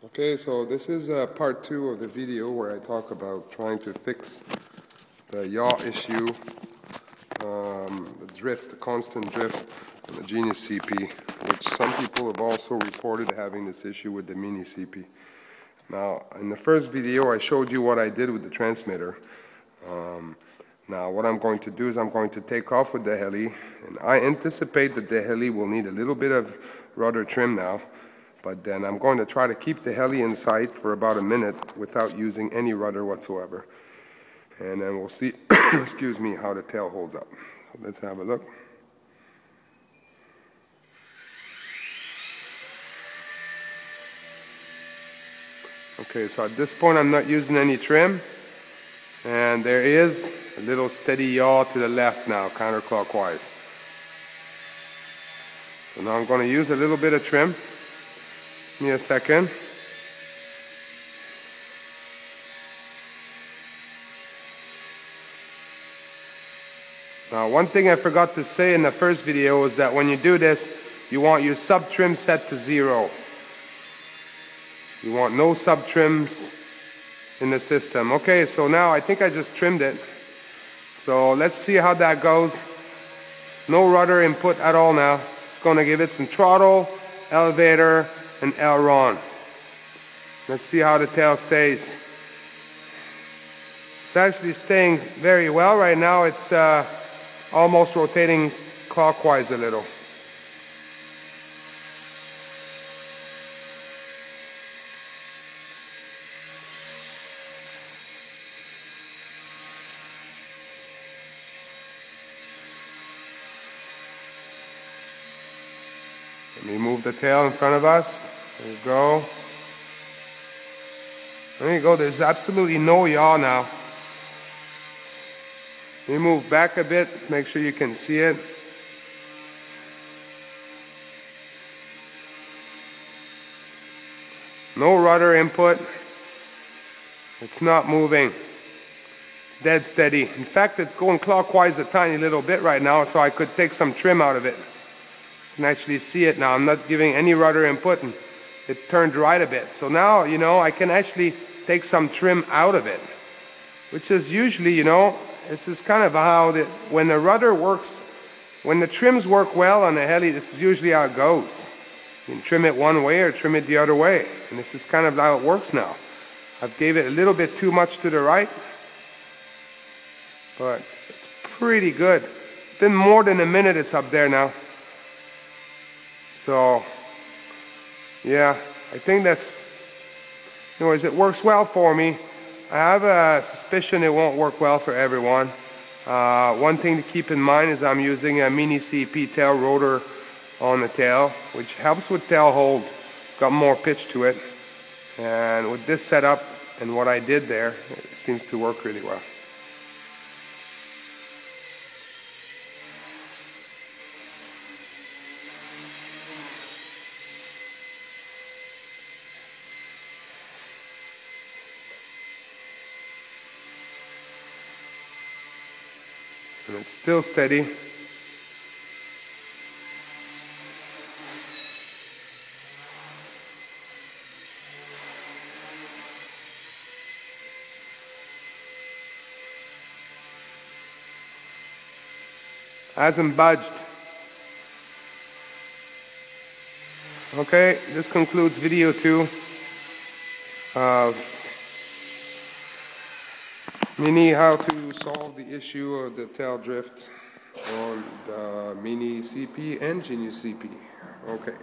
Okay, so this is part 2 of the video where I talk about trying to fix the yaw issue, the drift, the constant drift on the Genius CP, which some people have also reported having this issue with the Mini CP. Now, in the first video I showed you what I did with the transmitter. Now what I'm going to do is I'm going to take off with the heli, and I anticipate that the heli will need a little bit of rudder trim now. But then I'm going to try to keep the heli in sight for about a minute without using any rudder whatsoever. And then we'll see, excuse me, how the tail holds up. So let's have a look. Okay, so at this point I'm not using any trim. And there is a little steady yaw to the left now, counterclockwise. So now I'm going to use a little bit of trim. Give me a second. Now, one thing I forgot to say in the first video is that when you do this, you want your sub trim set to 0. You want no sub trims in the system. Okay, so now I think I just trimmed it. So let's see how that goes. No rudder input at all now. Just going to give it some throttle, elevator, and aileron. Let's see how the tail stays. It's actually staying very well right now. It's almost rotating clockwise a little. Let me move the tail in front of us. There you go. There you go. There's absolutely no yaw now. Let me move back a bit. Make sure you can see it. No rudder input. It's not moving. Dead steady. In fact, it's going clockwise a tiny little bit right now, so I could take some trim out of it. You can actually see it now. I'm not giving any rudder input, and it turned right a bit. So now, you know, I can actually take some trim out of it, which is usually, you know, this is kind of how when the rudder works, when the trims work well on the heli, this is usually how it goes. You can trim it one way or trim it the other way, and this is kind of how it works now. I've gave it a little bit too much to the right, but it's pretty good. It's been more than a minute it's up there now. So, yeah, I think that's, anyways, it works well for me. I have a suspicion it won't work well for everyone. One thing to keep in mind is I'm using a Mini CP tail rotor on the tail, which helps with tail hold. Got more pitch to it. And with this setup and what I did there, it seems to work really well. And it's still steady. Hasn't budged. Okay, this concludes video 2 of Mini how to solve the issue of the tail drift on the Mini CP and Genius CP. Okay.